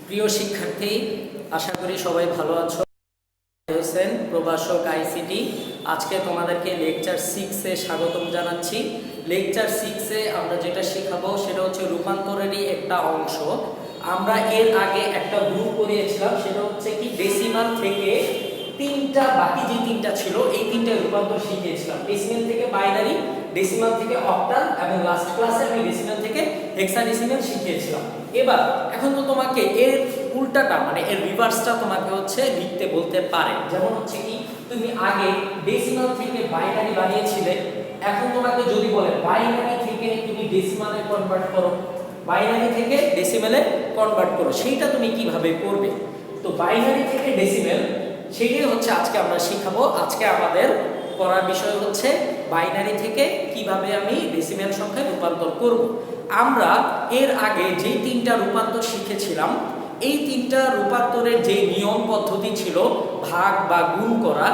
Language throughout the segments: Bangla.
প্রিয় শিক্ষার্থী, আশা করি সবাই ভালো আছো। হোসেন, প্রভাষক আইসিটি। আজকে তোমাদেরকে লেকচার 6-এ স্বাগতম জানাচ্ছি। লেকচার 6-এ আমরা যেটা শেখাবো সেটা হচ্ছে রূপান্তরেরই একটা অংশ। আমরা এর আগে একটা গ্রুপ করিয়েছিলাম, সেটা হচ্ছে কি ডেসিমাল থেকে তিনটা, বাকি যে তিনটা ছিল এই তিনটা রূপান্তর শিখিয়েছিলাম। ডেসিমাল থেকে বাইনারি, ডেসিমাল থেকে অক্টাল এবং লাস্ট ক্লাসে আমি ডেসিমাল থেকে হেক্সাডেসিমাল শিখিয়েছিলাম। এখন তো তোমাকে এর উল্টাটা মানে এর রিভার্সটা তোমাকে হচ্ছে লিখতে বলতে পারে। যেমন হচ্ছে কি তুমি আগে ডেসিমাল থেকে বাইনারি বানিয়েছিলে, এখন তোমাকে যদি বলে বাইনারি থেকে তুমি ডেসিমালে কনভার্ট করো, বাইনারি থেকে ডেসিমালে কনভার্ট করো, সেইটা তুমি কিভাবে করবে? তো বাইনারি থেকে ডেসিমাল সেটাই হচ্ছে আজকে আমরা শিখাবো। আজকে আমাদের পড়ার বিষয় হচ্ছে বাইনারি থেকে কিভাবে আমি ডেসিমাল সংখ্যায় রূপান্তর করব। আমরা এর আগে যেই তিনটা রূপান্তর শিখেছিলাম, এই তিনটা রূপান্তরের যে নিয়ম পদ্ধতি ছিল ভাগ বা গুণ করা,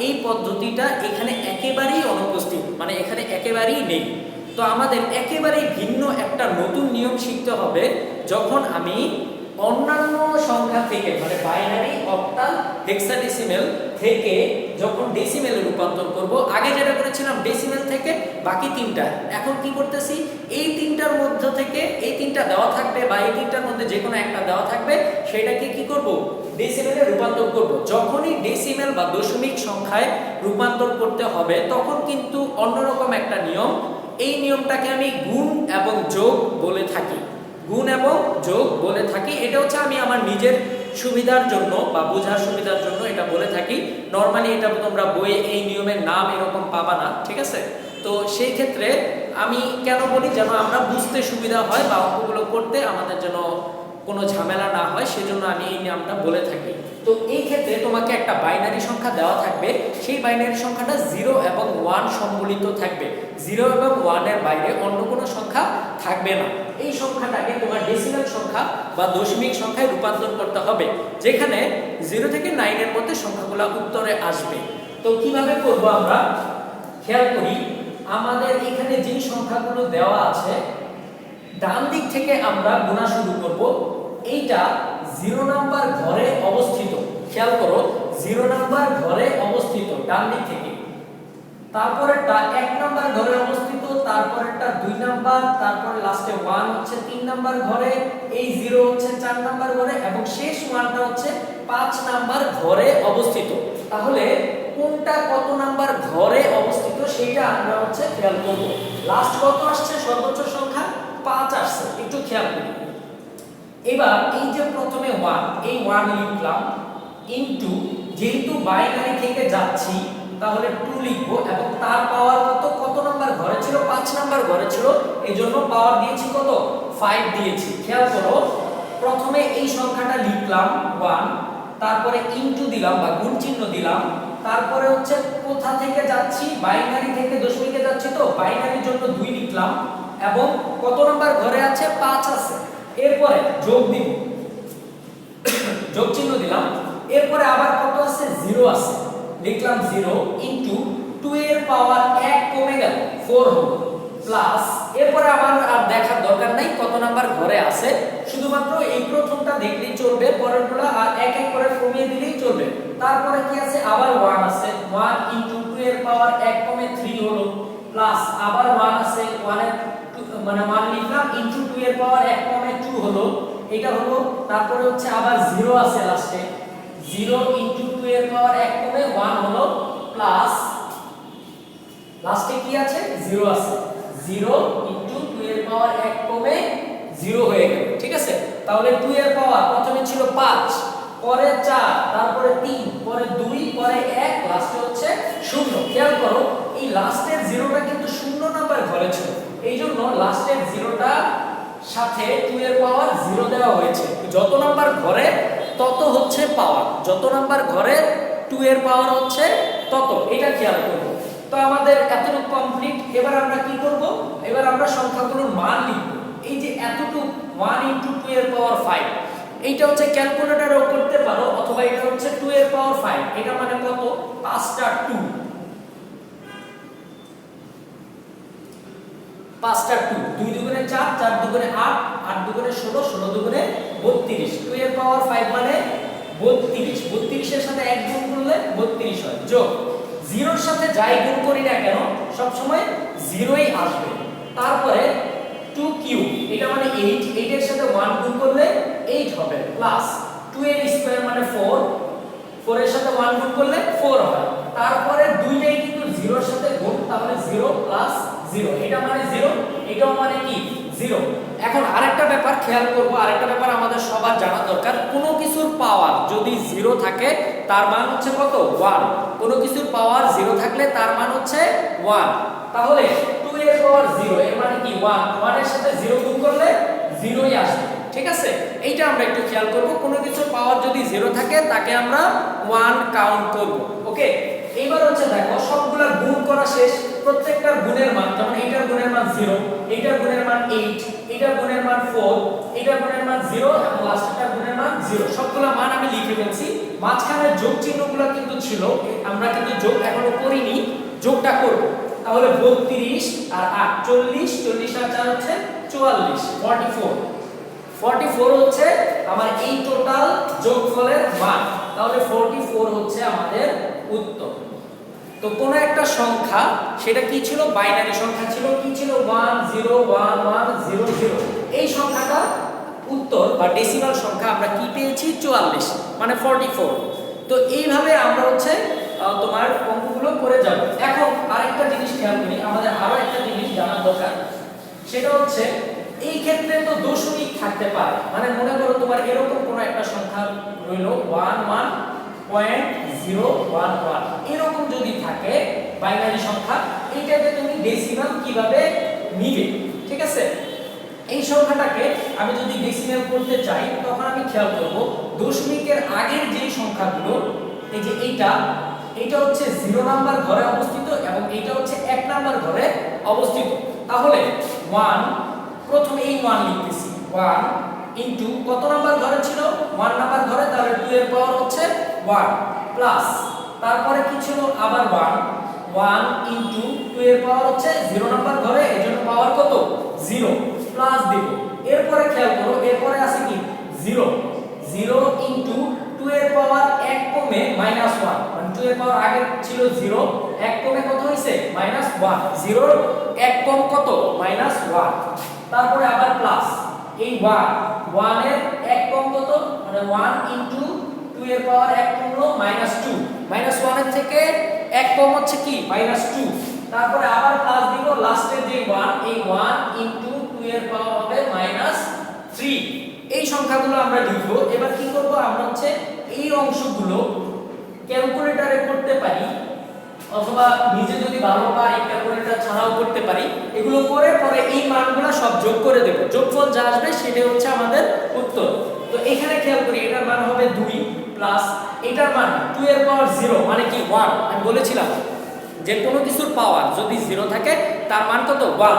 এই পদ্ধতিটা এখানে একেবারেই অনুপস্থিত, মানে এখানে একেবারেই নেই। তো আমাদের একেবারেই ভিন্ন একটা নতুন নিয়ম শিখতে হবে। যখন আমি অন্যান্য সংখ্যা থেকে মানে বাইনারি, অক্টাল, হেক্সাডেসিমাল থেকে যখন ডেসিমেলে রূপান্তর করব, আগে যেটা করেছিলাম ডেসিমেল থেকে বাকি তিনটা, এখন কি করতেছি এই তিনটার মধ্যে থেকে এই তিনটা দেওয়া থাকবে বা এই তিনটার মধ্যে যে কোনো একটা দেওয়া থাকবে, সেটাকে কি করব ডেসিমেলে রূপান্তর করব। যখনই ডেসিমেল বা দশমিক সংখ্যায় রূপান্তর করতে হবে তখন কিন্তু অন্যরকম একটা নিয়ম, এই নিয়মটাকে আমি গুণ এবং যোগ বলে থাকি। গুণ এবং যোগ বলে থাকি, এটা হচ্ছে আমি আমার নিজের সুবিধার জন্য বা বোঝার সুবিধার জন্য এটা বলে থাকি। নরমালি এটা তোমরা বইয়ে এই নিয়মের নাম এরকম পাবা না, ঠিক আছে? তো সেই ক্ষেত্রে আমি কেন বলি, যেন আমরা বুঝতে সুবিধা হয় বা অঙ্কগুলো করতে আমাদের যেন কোনো ঝামেলা না হয়, সেজন্য আমি এই নামটা বলে থাকি। তো এই ক্ষেত্রে তোমাকে একটা বাইনারি সংখ্যা দেওয়া থাকবে, সেই বাইনারি সংখ্যাটা 0 এবং 1 সম্বলিত থাকবে। 0 এবং 1 এর বাইরে অন্য কোনো সংখ্যা থাকবে না। এই সংখ্যাটাকে তোমার ডেসিমাল সংখ্যা বা দশমিক সংখ্যায় রূপান্তর করতে হবে, যেখানে 0 থেকে 9 এর মধ্যে সংখ্যাগুলো উত্তরে আসবে। তো কিভাবে করব আমরা খেয়াল করি। আমাদের এখানে যে সংখ্যাগুলো দেওয়া আছে, ডান দিক থেকে আমরা গোনা শুরু করব। এইটা 0 নাম্বার ঘরে অবস্থিত, খেয়াল করো 0 নাম্বার ঘরে অবস্থিত ডান দিক থেকে। তারপরেরটা 1 নাম্বার ঘরে অবস্থিত, তারপরেরটা 2 নাম্বার, তারপরে লাস্টে 1 হচ্ছে 3 নাম্বার ঘরে, এই 0 হচ্ছে 4 নাম্বার ঘরে এবং শেষ 1টা হচ্ছে 5 নাম্বার ঘরে অবস্থিত। তাহলে কোনটা কত নাম্বার ঘরে অবস্থিত সেটা আমরা হচ্ছে খেয়াল করব। লাস্ট কত আসছে, সর্বোচ্চ সংখ্যা 5 আসছে, একটু খেয়াল করি। এবার এই যে প্রথমে 1, এই 1 লিখলাম ইনটু, যেহেতু বাইনারি থেকে যাচ্ছি তাহলে 2 লিখব এবং তার পাওয়ার কত নাম্বার ঘরে ছিল, 5 নাম্বার ঘরে ছিল, এজন্য পাওয়ার দিয়েছি কত, 5 দিয়েছি। খেয়াল করো প্রথমে এই সংখ্যাটা লিখলাম 1, তারপরে ইনটু দিলাম বা গুণ চিহ্ন দিলাম, তারপরে হচ্ছে কোথা থেকে যাচ্ছি, বাইনারি থেকে দশমিকে যাচ্ছি, তো বাইনারির জন্য 2 লিখলাম এবং কত নাম্বার ঘরে আছে, 5 আছে। এরপরে যোগ দিব, যোগ চিহ্ন দিলাম, এরপরে আবার কত আছে, 0 আছে, লিখলাম 0 ইনটু 2 এর পাওয়ার 1 কমে গেল 4 হলো, প্লাস এরপরে আমার আর দেখার দরকার নাই কত নাম্বার ঘরে আছে, শুধুমাত্র এই প্রথমটা দেখলেই চলবে, পরেরগুলো আর এক এক করে কমিয়ে দিলেই চলবে। তারপরে কি আছে, আবার 1 আছে, 1 ইনটু 2 এর পাওয়ার 1 কমে 3 হলো, প্লাস আবার 1 আছে, 1 এর মানে 1 লিখলাম ইনটু 2 এর পাওয়ার 1 কমে 2 হলো, এটা হলো। তারপরে হচ্ছে আবার 0 আছে লাস্টে, 0 ইনটু 2 এর পাওয়ার 1 কমে 1 হলো, প্লাস লাস্টে কি আছে, 0 আছে, 0 ইনটু 2 এর পাওয়ার 1 কমে 0 হয়ে গেল, ঠিক আছে? তাহলে 2 এর পাওয়ার প্রথমে ছিল 5, পরে 4, তারপরে 3, পরে 2, পরে 1, লাস্টে হচ্ছে 0। খেয়াল করো এই লাস্টের 0টা কিন্তু 0 নাম্বার ঘরে ছিল, এইজন্য লাস্টের 0টা সাথে 2 এর পাওয়ার 0 দেওয়া হয়েছে। যত নাম্বার ঘরে তত হচ্ছে পাওয়ার, যত নাম্বার ঘরে 2 এর পাওয়ার হচ্ছে তত, এটা খেয়াল করব। তো আমাদের এতটুকু কমপ্লিট। এবার আমরা কি করব, এবার আমরা সংখ্যাগুলোর মান লিখব। এই যে এতটুকু 1 ইনটু 2 এর পাওয়ার 5, এইটা হচ্ছে ক্যালকুলেটরেও করতে পারো, অথবা এটা হচ্ছে 2 এর পাওয়ার 5, এটা মানে কত, 5টা 2, 5টা 2, 2 দুগুণে 4, 4 দুগুণে 8, 8 দুগুণে 16, 16 দুগুণে 32। 32, 2 এর পাওয়ার 5 মানে 32, 32 এর সাথে 1 গুণ করলে 32 হয়, যোগ 0 এর সাথে যাই গুণ করি না কেন সব সময় 0ই আসবে। তারপরে 2 কিউব, এটা মানে 8, 8 এর সাথে 1 গুণ করলে 8 হবে, প্লাস 2 এর স্কয়ার মানে 4, 4 এর সাথে 1 গুণ করলে 4 হয়। তারপরে দুইটাই কিন্তু 0 এর সাথে গুণ, তাহলে 0 প্লাস 0, এটা মানে 0, এটাও মানে কি 0। এখন আরেকটা ব্যাপার খেয়াল করব, আরেকটা ব্যাপার আমাদের সবার জানা দরকার, কোনো কিছুর পাওয়ার যদি 0 থাকে তার মান হচ্ছে কত 1, কোনো কিছুর পাওয়ার 0 থাকলে তার মান হচ্ছে 1। তাহলে 2 এর পাওয়ার 0 এর মানে কি 1, 1 এর সাথে 0 গুণ করলে 0ই আসবে, ঠিক আছে। এইটা আমরা একটু খেয়াল করব, কোনো কিছুর পাওয়ার যদি 0 থাকে তাকে আমরা 1 কাউন্ট করব, ওকে। এইবার হচ্ছে দেখো সবগুলা গুণ করা শেষ, প্রত্যেকটার গুণের মান, যেমন এইটার গুণের মান 0, এইটার গুণের মান 8, এইটার গুণের মান 4, এইটার গুণের মান 0 এবং লাস্টেরটার গুণের মান 0, সবগুলা মান আমি লিখে ফেলছি। মাঝখানে যোগ চিহ্নগুলো কিন্তু ছিল, আমরা কিন্তু যোগ এখনো করিনি, যোগটা করব। তাহলে 32 আর 8 40, 40 আর 4 হচ্ছে 44, 44, 44 হচ্ছে আমার এই টোটাল যোগফলের মান। তাহলে 44 হচ্ছে আমাদের উত্তর। তো কোন একটা সংখ্যা, সেটা কি ছিল, বাইনারি সংখ্যা ছিল, কি ছিল 101100, এই সংখ্যাটা উত্তর বা ডেসিমাল সংখ্যা আমরা কি পেয়েছি 44 মানে 44। তো এইভাবে আমরা হচ্ছে তোমার অঙ্কগুলো করে যাব। এখন আরেকটা জিনিস খেয়াল করি, আমাদের আরো একটা জিনিস জানার দরকার, সেটা হচ্ছে এই ক্ষেত্রে তো দশমিক থাকতে পারে, মানে মনে করো তোমার এরকম কোন একটা সংখ্যা রইল 11.011, এরকম যদি থাকে বাইনারি সংখ্যা, এইটাকে তুমি ডেসিমাল কিভাবে নিবে, ঠিক আছে। এই সংখ্যাটাকে আমি যদি ডেসিমাল করতে চাই তখন আমি খেয়াল করব দশমিকের আগের যে সংখ্যাগুলো, এই যে এইটা হচ্ছে 0 নাম্বার ঘরে অবস্থিত এবং এইটা হচ্ছে 1 নাম্বার ঘরে অবস্থিত। তাহলে 1, প্রথমে এই 1 লিখতেছি, 1 ইনটু কত নাম্বার ঘরে ছিল 1 নাম্বার ঘরে, তাহলে 2 এর পাওয়ার হচ্ছে 1, প্লাস তারপরে কি ছিল আবার 1 ইনটু 2 এর পাওয়ার হচ্ছে 0 নাম্বার ঘরে, এজন্য পাওয়ার কত 0, প্লাস দেব। এরপরে খেয়াল করো, এরপরে আছে কি 0 ইনটু 2 এর পাওয়ার 1 কমে -1, মানে 2 এর পাওয়ার আগে ছিল 0, 1 কমে কত হইছে -1, 0 এর 1 কম কত -1, তারপরে আবার প্লাস এই 1 এর 1 কম কত, মানে 1 ইনটু 2 এর পাওয়ার 1 কমলো -2, -1 এর থেকে 1 কম হচ্ছে কি -2, তারপরে আবার প্লাস দিব, লাস্টের যে 1, এই 1 ইনটু 2 এর পাওয়ার হবে -3। এই সংখ্যাগুলো আমরা লিখব। এবার কি করব, আমরা হচ্ছে এই অংশগুলো ক্যালকুলেটরে করতে পারি, অথবা নিজে যদি ভালো পারি ক্যালকুলেটর ছাড়াও করতে পারি। এগুলো করে পরে এই মানগুলো সব যোগ করে দেব, যোগফল যা আসবে সেটাই হচ্ছে আমাদের উত্তর। তো এখানে খেয়াল করি, এটার মান হবে 2 প্লাস এটার মান 2 এর পাওয়ার 0 মানে কি 1। আমি বলেছিলাম যে কোনো কিছুর পাওয়ার যদি 0 থাকে তার মান কত 1,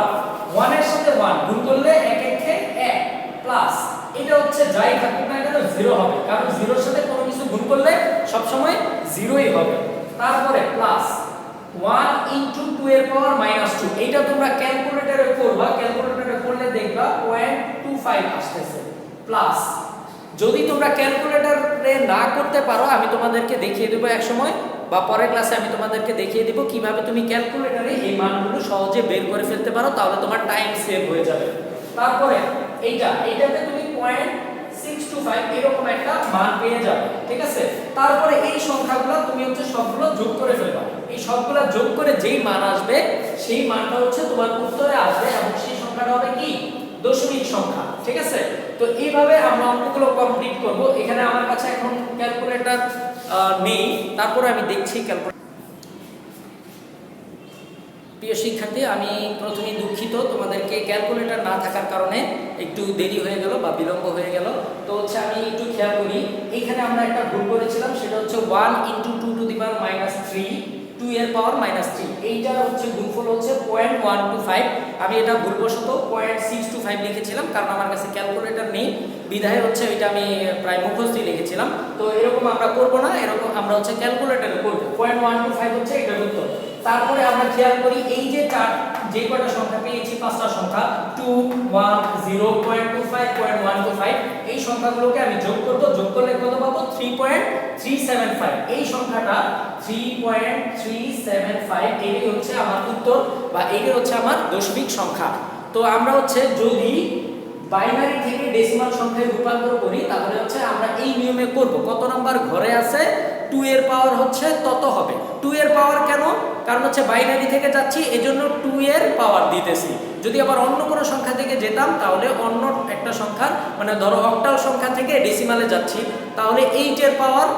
1 এর সাথে 1 গুণ করলে 1 একে 1, প্লাস এটা হচ্ছে যাই থাকুক না কেন 0 হবে, কারণ 0 এর সাথে কোনো কিছু গুণ করলে সব সময় 0ই হবে। তারপরে প্লাস 1 ইনটু 2 এর পাওয়ার -2, এইটা তোমরা ক্যালকুলেটরে করবা, ক্যালকুলেটরে করলে দেখবা 0.25 আসতেছে, প্লাস যদি তোমরা ক্যালকুলেটরে না করতে পারো আমি তোমাদেরকে দেখিয়ে দেব এক সময়, বা পরের ক্লাসে আমি তোমাদেরকে দেখিয়ে দেব কিভাবে তুমি ক্যালকুলেটরে এই মানগুলো সহজে বের করে ফেলতে পারো, তাহলে তোমার টাইম সেভ হয়ে যাবে। তারপরে এইটাতে তুমি 0.625 এরকম একটা মান পেয়ে যাবে, ঠিক আছে। তারপরে এই সংখ্যাগুলো তুমি হচ্ছে সবগুলো যোগ করে ফেলবা, এই সবগুলো যোগ করে যেই মান আসবে সেই মানটা হচ্ছে তোমার উত্তরে আসবে, এবং সেই সংখ্যাটা হবে কি দশমিক সংখ্যা, ঠিক আছে। তো এইভাবে আমরা অঙ্কগুলো কমপ্লিট করব। এখানে আমার কাছে এখন ক্যালকুলেটর নেই, তারপরে আমি দেখছি ক্যালকুলেটর। প্রিয় শিক্ষার্থী, আমি প্রথমেই দুঃখিত, তোমাদেরকে ক্যালকুলেটর না থাকার কারণে একটু দেরি হয়ে গেল বা বিলম্ব হয়ে গেল। তো হচ্ছে আমি একটু খেয়াল করি, এইখানে আমরা একটা ভুল করেছিলাম, সেটা হচ্ছে 1 ইনটু 2 টু দি পাওয়ার -3, 2 এর পাওয়ার -3, এইটার হচ্ছে গুণফল হচ্ছে 0.125। আমি এটা ভুলবশত 0.625 লিখেছিলাম, কারণ আমার কাছে ক্যালকুলেটর নেই, বিধায় হচ্ছে এটা আমি প্রায় মুখস্থই লিখেছিলাম। তো এরকম আমরা করব না, এরকম আমরা হচ্ছে ক্যালকুলেটরে করব। 0.125 হচ্ছে এটার উত্তর। তারপরে আমরা খেয়াল করি এই যে যে কয়টা সংখ্যা পেয়েছি, পাঁচটা সংখ্যা 2 1 0 0.25 0.125, এই সংখ্যাগুলোকে আমি যোগ করব। যোগ করলে কত পাবো? 3.375। এই সংখ্যাটা 3.375 এটাই হচ্ছে আমার উত্তর, বা এটাই হচ্ছে আমার দশমিক সংখ্যা। তো আমরা হচ্ছে যদি বাইনারি থেকে ডেসিমাল সংখ্যায় রূপান্তর করি তাহলে হচ্ছে আমরা এই নিয়মে করব। কত নাম্বার ঘরে আছে 2 এর পাওয়ার হচ্ছে তত হবে। 2 এর পাওয়ার কেন? কারণ হচ্ছে বাইনারি থেকে যাচ্ছি এজন্য 2 এর পাওয়ার দিতেছি। যদি আবার অন্য কোনো সংখ্যা থেকে যেতাম তাহলে অন্য একটা সংখ্যা, মানে ধরো অক্টাল সংখ্যা থেকে ডেসিমালে যাচ্ছি, তাহলে 8 এর পাওয়ার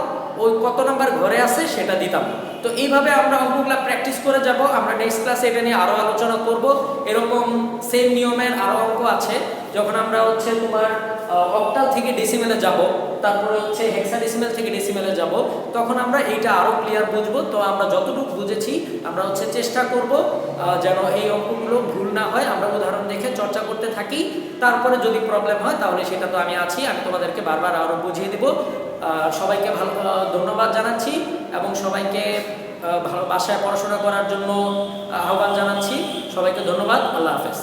ওই কত নাম্বার ঘরে আছে সেটা দিতাম। তো এইভাবে আমরা অঙ্কগুলো প্র্যাকটিস করে যাব। আমরা নেক্সট ক্লাসে এটা নিয়ে আরো আলোচনা করব। এরকম সেম নিয়মের আরো অঙ্ক আছে, যখন আমরা হচ্ছে তোমার অক্টাল থেকে ডেসিমেলে যাব, তারপরে হচ্ছে হেক্সাডেসিমেল থেকে ডেসিমেলে যাব, তখন আমরা এইটা আরো ক্লিয়ার বুঝবো। তো আমরা যতটুকু বুঝেছি আমরা হচ্ছে চেষ্টা করব যেন এই অঙ্কগুলো ভুল না হয়, আমরা উদাহরণ দেখে চর্চা করতে থাকি। তারপরে যদি প্রবলেম হয় তাহলে সেটা তো আমি আছি, আমি তোমাদেরকে বারবার আরো বুঝিয়ে দেব। সবাইকে ভালো ধন্যবাদ জানাচ্ছি এবং সবাইকে ভালো বাসায় পড়াশোনা করার জন্য আহ্বান জানাচ্ছি। সবাইকে ধন্যবাদ। আল্লাহ হাফেজ।